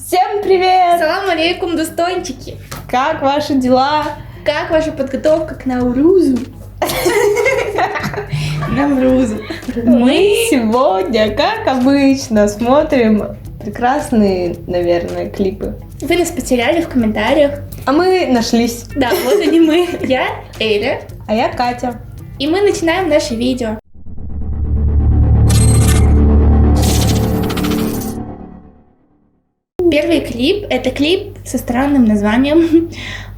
Всем привет! Салам алейкум, достойнчики! Как ваши дела? Как ваша подготовка к Наурузу? Наурузу. Мы сегодня, как обычно, смотрим прекрасные, наверное, клипы. Вы нас потеряли в комментариях. А мы нашлись. Да, вот они мы. Я Эля. А я Катя. И мы начинаем наше видео. Первый клип — это клип со странным названием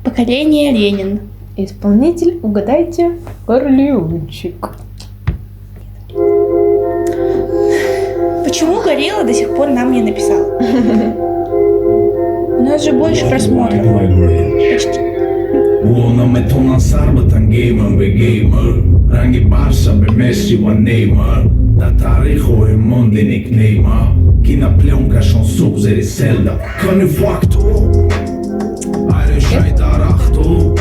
«Поколение Ленин». Исполнитель, угадайте, Горлеончик. Почему Горилла до сих пор нам не написал? У нас же больше просмотров. Почти. Uono metto una sarbatan gamer be gamer Rangi Barça be Messi wa Neymar Da tariho e mondi nicknamer Kina pljunka som suzer i Zelda Kan du fakto? Ajde shajta rahto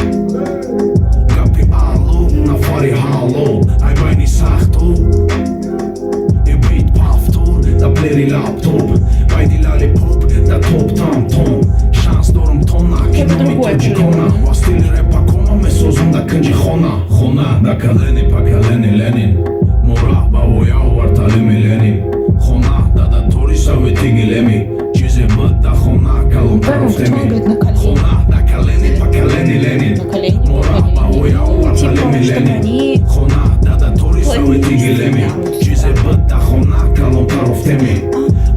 Kapi allo, na fari hallo Aj bajni sahto I bit paftor, da blir i laptop Bajdi lollipop, da top tam tom Chans då de tonna, kina mitt uçikona Was stili repa koma me sozum da këngji khona Khona, da kaleni pa kaleni Lenin Mora, bavo jau artalimi Lenin Khona, da datori sa vetigi lemi Qize bët da khona, kalon karoftemi Khona, da kaleni pa kaleni Lenin Mora, bavo jau artalimi Lenin Khona, da datori sa vetigi lemi Qize bët da khona, kalon karoftemi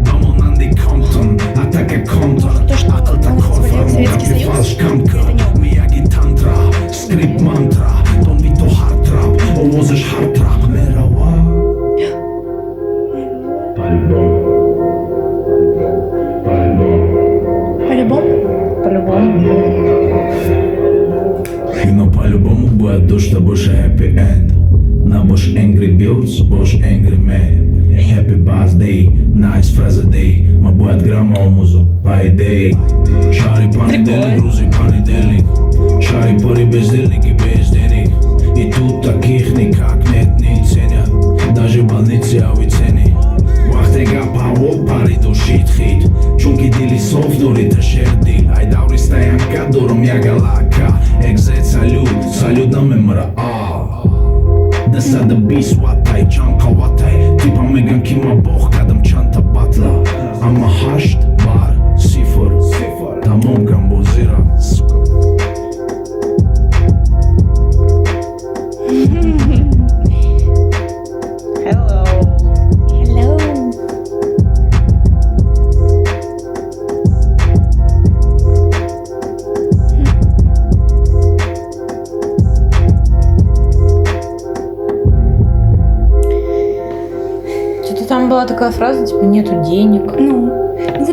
Vamo nandi Compton, atake Compton Akıl ta korfar, mora pi falsh kamkë Miyagi tantra, script mantra Ton vito hard trap, ovozësh hard trap Merawa По-любому По-любому? По-любому. Но по-любому будет дождь, а больше happy end На bosh angry birds, bosh angry man Happy birthday, nice Friday Ма будет грамма музу, по идее Шари понедельник, грузи понедельник Шари пори бездельник и без денег И тут таких никак нет, не ценят Даже больницы авицени Вахтега паво, пари до shit hit Чунки дили соф, дори та шердил Ай даври стоянка, дором я галака Exit салют, салют на мемра Da sada bis wataj, čanka wataj Tipa megan kima boh kadam čanta batla Ama hasht, bar, sifar Ta momkam bozira Hello. Hello. Что-то там была такая фраза, типа, нету денег. Ну,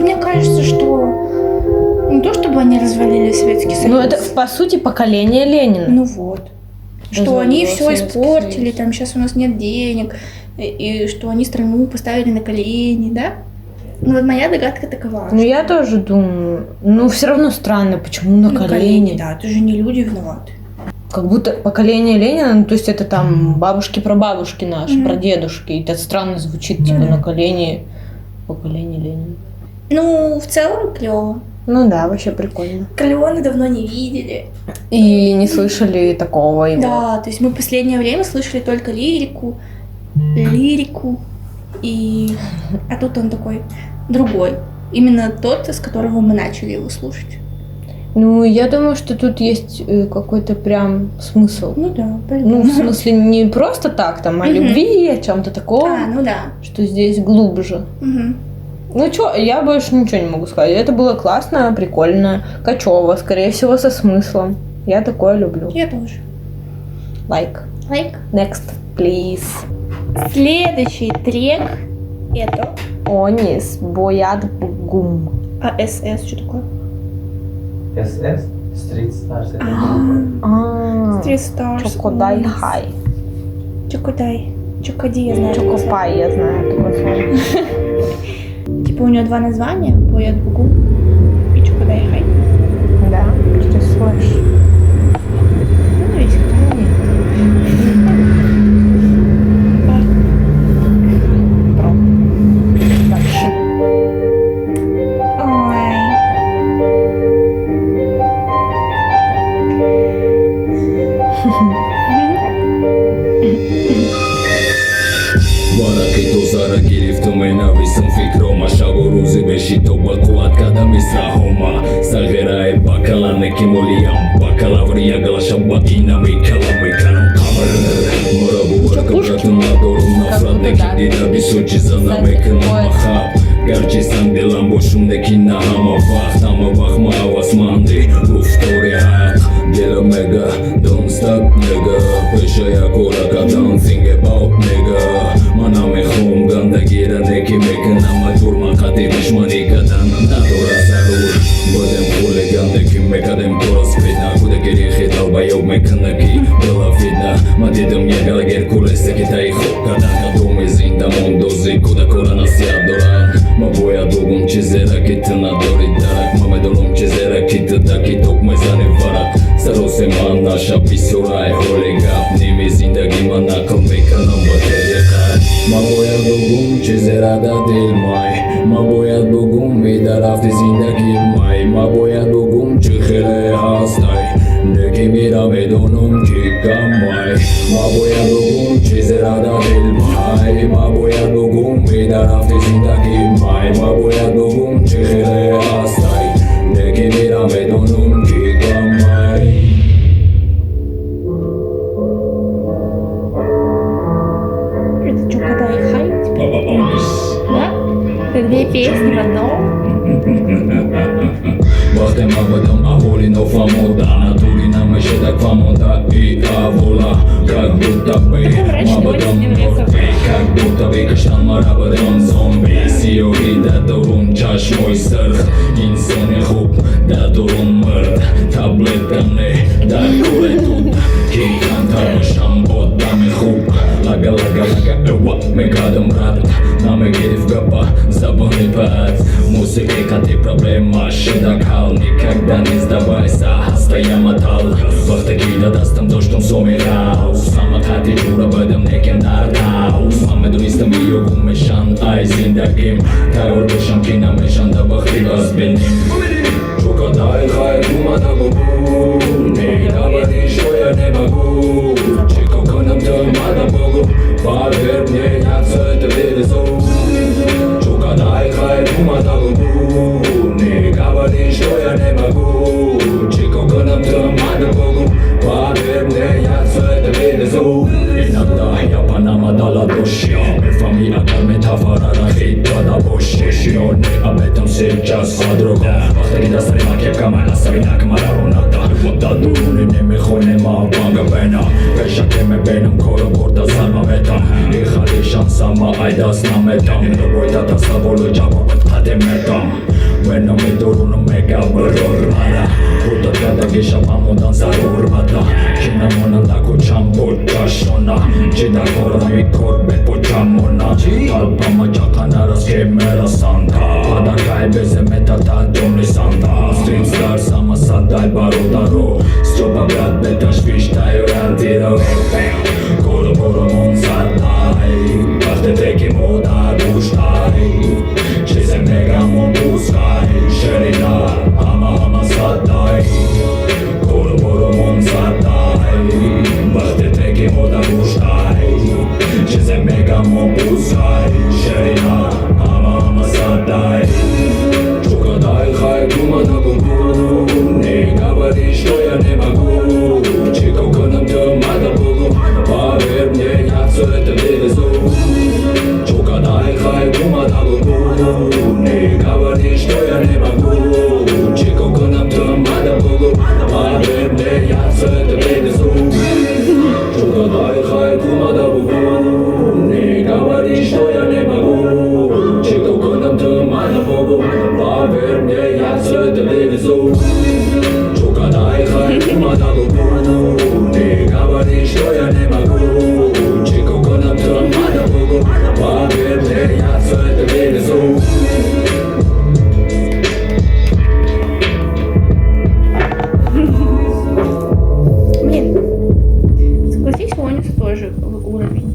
мне кажется, что не то, чтобы они развалили Советский Союз. Ну, это, по сути, поколение Ленина. Ну вот. Что Развалил они все Советский испортили, Союз. там сейчас у нас нет денег, и что они страну поставили на колени, да? Ну вот моя догадка такова. Ну, я тоже думаю. Ну, все равно странно, почему на колени. Да, это же не люди виноваты. Как будто поколение Ленина, ну, то есть это там бабушки-прабабушки наши, прадедушки. И это странно звучит, типа, на колени поколение Ленина. Ну, в целом клево. Ну да, вообще прикольно. Калеоны давно не видели. И не слышали такого его. Да, то есть мы в последнее время слышали только лирику, а тут он такой другой. Именно тот, с которого мы начали его слушать. Ну, я думаю, что тут есть какой-то прям смысл. Ну да, Ну, в смысле, не просто так, там, о любви, о чем-то таком, ну да. что здесь глубже. Мгм. Ну, чё, я больше ничего не могу сказать. Это было классно, прикольно, качево, скорее всего, со смыслом. Я такое люблю. Я тоже. Лайк. Лайк. Next, please. Следующий трек это Онис, Боят Гум. АСС. Что такое? SS Street Stars это группа. Street Stars. Чокодай Nice. Хай. Чокодай. Чокоди, я знаю. Чокопай, я знаю такое слово. Типа у него два названия. Боят Бугу и Чокодай Хай. Да, что слышишь? Ну, есть кто-то. Дальше. Ой. Исм фикрома шагурузи беши тоба қувват қадами сраҳома сарғираи бакалане ки молиям бакалаврия галаша ба инами калами канам қабр мурабу кабратун надорум нафрат неки дида бисо чиза намекунам махаб гарчи сандилам бошунде ки на ҳама вақт ма ҳавасманди гуфтори ҳақ дилам мега don't stop nigga пеша як ора кадам think about nigga ман намехоҳам гандагира неки мекунам маҷбур ман қати душманӣ кадан надора зарур будем хулиган ки мекадем торас фитна кудаки рихи талба ёб мекунда ки была фитна ман дидам як алагер кулеста ки таи хоб кадан кадоми зинда мондози кудакора насиҳат доранд ма бояд богум чизера ки ту надори дарак ма медонам чизера ки ту таки ток мезани варак саросе ман наша бисёрай ҳоли гап ними зиндагӣ ман нақл мекунам ба тариқат ма бояд богум чизера да дил май ма бояд богум медарафти зиндагӣ май ма бояд богум чӣ хеле ҳастай неки мира медонам ки камай ма бояд богум чизера да дил май ма бояд богум медарафти зиндагӣ май ма бояд богум чӣ хеле ҳастай неки мира медонам ки камай Это что, когда и хай? Да? Это две песни в одном. Вақте ма будам аҳоли нофаҳмода натури намешеда фаҳмода и авола как будто бы ма будам мурди как будто бы каштан мара будам зомби сиёҳӣ дадорун чашмои сирх инсони хуб дадорун мирд таблеткане дар куле туд ки камтар бошам бо дами хуб лага эва мекардам рад намегирифт гапа забони пад мусиқи қати проблема шуда кал никогда не сдавайся стоя мотал вақте ки да дастам доштам соми хаус ҳама қати ҷура будам некем дар хаус ман медонистам биёгум мешан ай зиндагим тайёр бошам ки намешанда вақти баз бинем чӯкадай хайр умада бугу мегавади шоя немагу чико кунам ту мада бугу поверь мне я всё это вывезу чӯкадай хайр умада бугу не говори что я не могу чико кунам ту мада бугу поверь мне я всё это вывезу иногда я панама дала души мефами агар метафора рахитада боши но не об этом сейчас о другом вақте ки дастари ман кепкамай асабинак мараронада дадуни немехонема банга бена пеша ке мебенам коро борда зарба метам и хали шансама ай даст наметам робойда тасаввуру ҷавобат қадем метам вена медорунам мегаварор мара будат гадаги шаба мондан зарур бада ки намонанда кучам почашона чи дар корами кор бепочамона талпама ҷақанарас ке мерасанда падакай безе метата ҷонисанда стрит стар сама садай бародаро сҷоба брат беташвиш тайёрантиро коро боромон сардай вақте теки модар гӯштай чизе мегамон пускай шерина ҳама садай коро боромон сардай вақте теки модар гӯштай чизе мегамон пускай шерина ҳама садай чӯкадай хайр умада бугу не говори что я не могу чико кунам ту мада бугу поверь мне я всё это вывезу чӯкадай хайр умада бугу не говори что я не могу чико кунам ту мада бугу поверь мне я всё это вывезу чӯкадай хайр умада бугу не говори что я не могу чико кунам ту мада бугу поверь мне я всё это вывезу чӯкадай хайр умада бугу не говори что я не могу чико кунам ту мада бугу поверь мне я всё это вывезу Блин, согласись, у Аниса тоже уровень.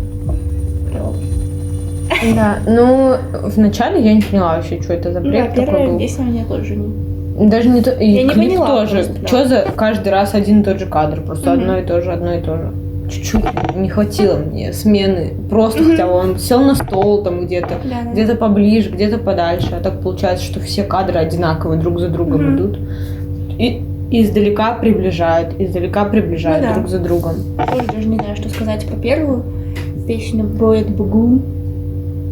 Да, ну вначале я не поняла вообще, что это за Да, бред такой первая был. песня у меня тоже не... Даже не то, и Я не клип поняла тоже. просто, да. Что за каждый раз один и тот же кадр, просто одно и то же, одно и то же. чуть-чуть не хватило мне смены. Просто хотя бы он сел на стол там где-то, Да. где-то поближе, где-то подальше. А так получается, что все кадры одинаковые друг за другом идут. И издалека приближают Ну да. друг за другом. Тоже даже не знаю, что сказать про первую песню Боет Бугу.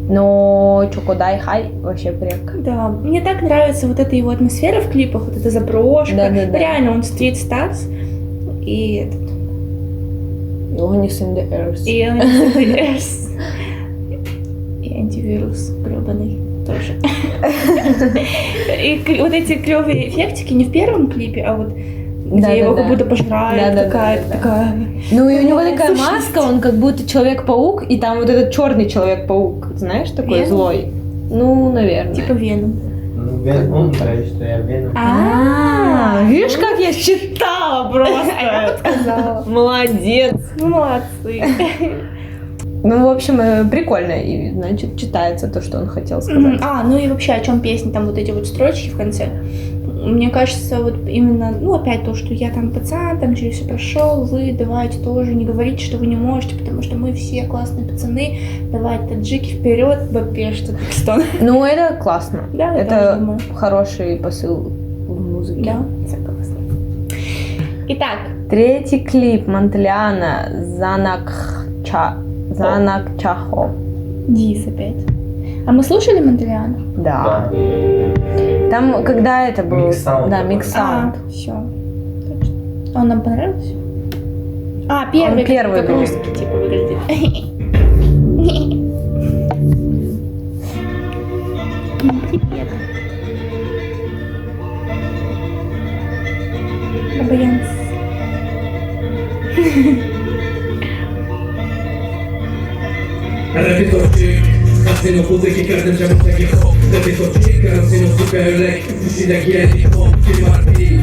Но Чокодай Хай вообще прек. Да, мне так нравится вот эта его атмосфера в клипах, вот эта заброшка. Да-да-да. Реально, он Street Stars и этот, Ионис in the Earth. и антивирус. И антивирус гребаный тоже. И вот эти клевые эффектики не в первом клипе, а вот где его как будто пожирает какая-то такая. Ну и у него такая сущность. маска, он как будто Человек-паук, и там вот этот черный Человек-паук, знаешь, такой Веном? злой. Ну, наверное. Типа Веном. Ну, он говорит, что я Веном. Видишь, как я считала просто. Сказала. Молодец. Ну, молодцы. Ну, в общем, прикольно. И, значит, читается то, что он хотел сказать. Ну и вообще, о чем песня, там вот эти вот строчки в конце. Мне кажется, вот именно, ну, опять то, что я там пацан, там через все прошел, вы давайте тоже не говорите, что вы не можете, потому что мы все классные пацаны, давайте таджики вперед, бапе, что Пакистан. Ну, это классно. Да, я тоже Это думаю. хороший посыл в музыке. Да, согласна. Итак, Третий клип Монтеляна Занакчахо. Дис опять. А мы слушали Монтеляна? Да. Там, когда это был... Микс-саунд Да, такой. микс-саунд. Все. Точно. А он нам понравился? Первый, Он первый как был. русский, типа, выглядит. Бабаянс. Räpitorczyk, Hasino putyki, każdym czemu taki hop Räpitorczyk, Hasino superlek, musi tak jeli hop Ty martwi,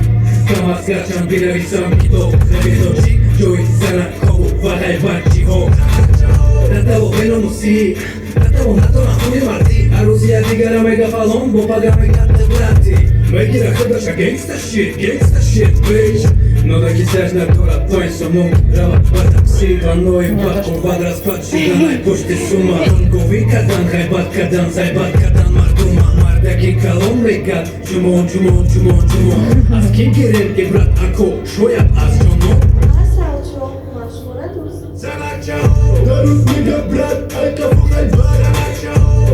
sama skaczam, biegawi sam kito Räpitorczyk, joy, sana, kogu, wahaj, barci, hop Ratało velo musi, ratało na to na chuj marti A Rosja digara mega falon, bo pagamy gatne brati Megi rachodasz, a gangsta shit, bitch No taki też na tora, to jest samą Rała, bata, psy, panoi, batką, badra, spatrzy, danaj, poczty, suma Tonkowi, kadan, hajbatka, dan, zajbatka, dan, martuma Mardaki, kalon, legat, czumon A z kim kierunki, brat, ako, szojab, a z żoną Darus nigga brat, alka fuchaj bar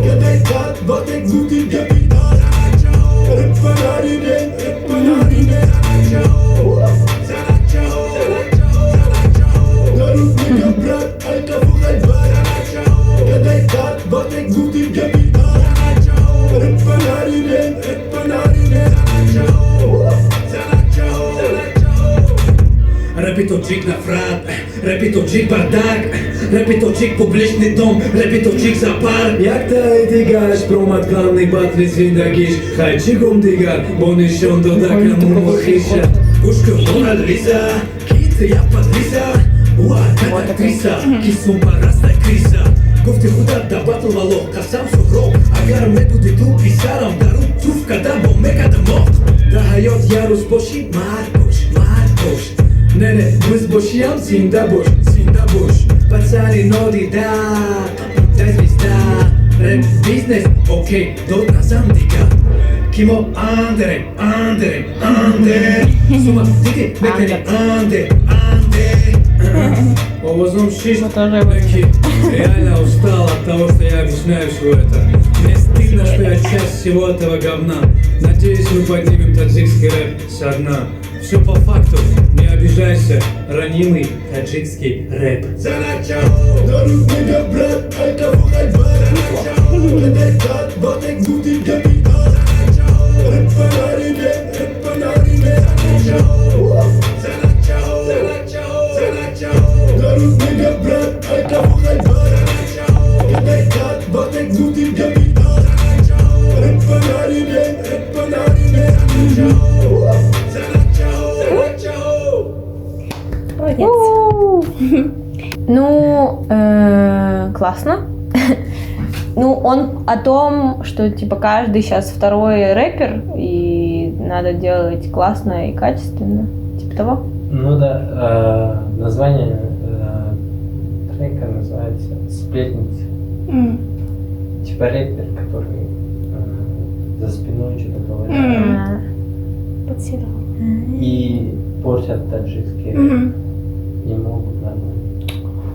Gadaj tat, batek zuti kapitan Rip fanarine Darus nigga brat, alka fuchaj bar Gadaj tat, batek zuti kapitan Rip fanarine Рэпиточик на фрат, рэпиточик бардак Рэпиточик публичный дом, рэпиточик зоопарк Jak taj tygasz, promat klanny batry zvindagisz Hajčigom tygar, bonishon do daka mumo hisha Kuška Mona Lisa, kite ja padlisa Ua, kata krisa, kisum parasta krisa Kofte hudat da battle valo, kasam suhro Agar metudi tu pisaram, daru tuf kada bo meka da mo Da hayot yarus boshi, markosh Nene, buz boshiyam, sinda bosh Pacani nodi da, daj zvizda Rap biznes, okej, dobra zamdika Kimo andere Suma, dike, nekani ande Ovo шиш, neki реально устал от того, что я объясняю все это Мне стыдно, что я часть всего этого говна Надеюсь, мы поднимем таджикский рэп со дна Все по факту, не обижайся, ранимый таджикский рэп Darus nigga brat, alka fuchaj bar Gadaj tat, batek zuti kapitan Rip fanarine Darus nigga brat, alka fuchaj bar Gadaj tat, batek zuti kapitan Rip fanarine Молодец. Ну, классно. Ну, он о том, что, типа, каждый сейчас второй рэпер, и надо делать классно и качественно. Типа того. Ну да, название трека называется «Сплетница». Типа рэпер, который за спиной что-то говорит. Подсирал. И портят таджикские. Не могут нормально.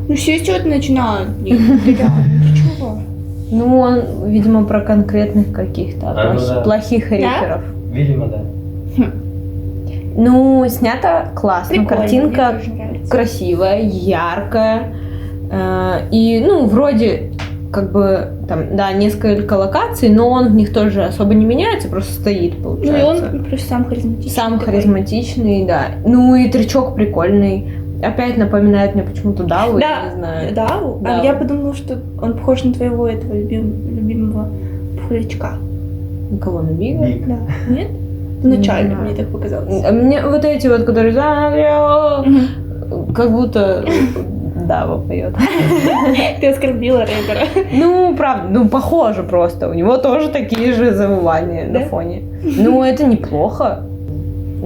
Ну все с чего-то начинают, блин. Ты чего? Ну, он, видимо, про конкретных каких-то Ну да. плохих рэперов. Видимо, да. Ну, снято классно, Прикольно, картинка мне тоже нравится. красивая, яркая. И, ну, вроде, как бы, там, да, несколько локаций, но он в них тоже особо не меняется, просто стоит, Ну и получается. он просто сам харизматичный. Сам такой. харизматичный, да. Ну и тречок прикольный. Опять напоминает мне почему-то Даву, я не Да, знаю. да. Да. А я подумала, что он похож на твоего этого любимого пухлячка. Кого, на Бига? Биг. Да. Нет? Вначале, знаю. мне так показалось. Мне вот эти вот, которые Мгм. как будто Дава поет. Ты оскорбила рэпера. Ну, правда, ну, похоже просто. У него тоже такие же завывания Да? на фоне. Ну, это неплохо.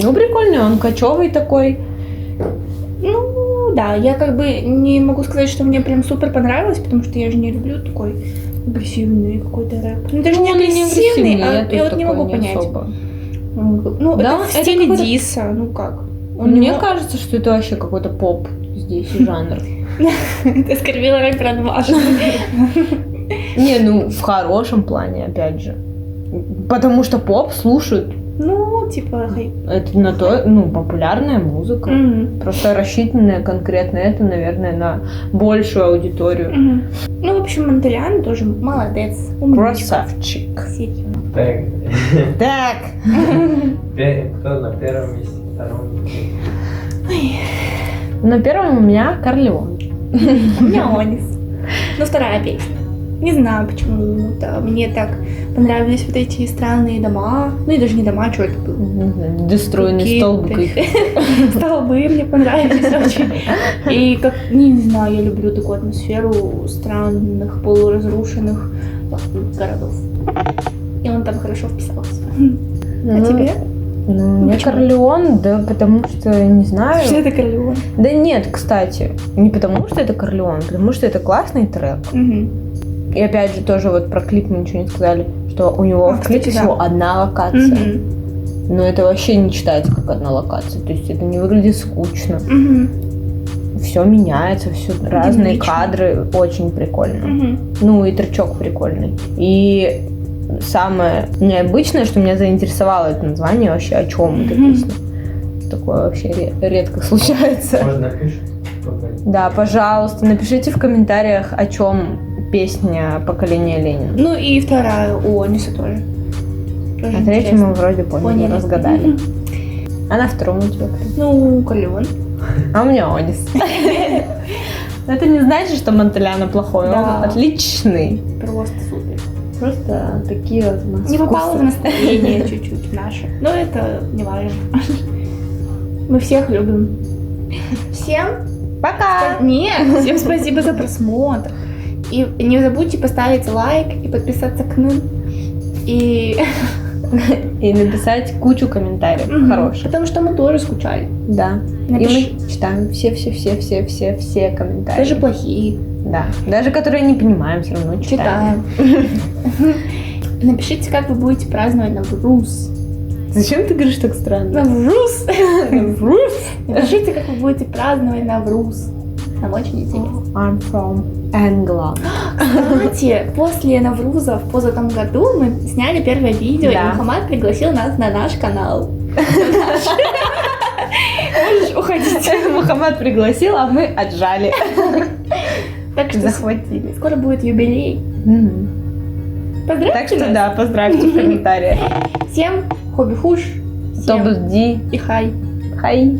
Ну, прикольный, он кочевый такой. Ну, да, я как бы не могу сказать, что мне прям супер понравилось, потому что я же не люблю такой агрессивный какой-то рэп. Ну, даже не Он и агрессивный, а тоже я вот не такой могу понять. особо. Ну, Да, это в это стиле какой-то- диса, ну как? Мне кажется, что это вообще какой-то поп здесь жанр. Ты оскорбила рэпера дважды. Не, ну, в хорошем плане, опять же. Потому что поп слушают. Ну, типа, Это на то, ну, популярная музыка. Просто рассчитанная конкретно это, наверное, на большую аудиторию. Ну, в общем, Монтелян тоже молодец. Умничка. Красавчик. Серьезно. Так, Так. кто на первом месте, втором? На первом у меня Корлеон. У меня Онис. Ну, вторая песня. Не знаю почему-то. Мне так понравились вот эти странные дома. Ну и даже не дома, что это было. Дестроенные столбы. Какие-то столбы мне понравились очень. И как, не знаю, я люблю такую атмосферу странных, полуразрушенных городов. И он там хорошо вписался. А тебе? Ну, мне Почему? Корлеон, да, потому что, не знаю. Что это Корлеон? Да нет, кстати, не потому что это Корлеон, а потому что это классный трек. И опять же, тоже вот про клип мы ничего не сказали, что у него в клипе кстати, да. всего одна локация. Но это вообще не читается как одна локация. То есть это не выглядит скучно. Все меняется, все разные Динамично. кадры, очень прикольно. Ну и тречок прикольный. И самое необычное, что меня заинтересовало это название, вообще о чем эта песня. Такое вообще редко случается. Можно напишешь? Да, пожалуйста, напишите в комментариях, о чем песня «Поколение Ленина». Ну и вторая у Ониса тоже. Тоже А третью мы интересно. вроде поняли, Поняли. разгадали. А на втором у тебя кто? Ну, Корлеон. А у меня Онис. Но это не значит, что Монтеляна плохой, он Да. отличный. Просто супер. Просто такие вот у нас Не попало в вкусы. настроение чуть-чуть наше. Но это не важно. Мы всех любим. Всем Пока! Нет, всем спасибо за просмотр. И не забудьте поставить лайк и подписаться к нам. И И написать кучу комментариев хороших. потому что мы тоже скучали. Да. И Напиши. мы читаем все комментарии. Даже плохие. Да. Даже которые не понимаем, все равно читаем. Читаем. Напишите, как вы будете праздновать Навруз. Зачем ты говоришь так странно? Навруз! Напишите, как вы будете праздновать Навруз. Нам очень интересно. I'm from England. Кстати, после Навруза в позатом году мы сняли первое видео, Да. и Мухаммад пригласил нас на наш канал. Можешь уходить. Мухаммад пригласил, а мы отжали. Так что Захватили. скоро будет юбилей. Поздравьте Так что нас. да, поздравьте в комментариях. Всем хобби хуш. Всем Тобус Ди. и хай. Хай.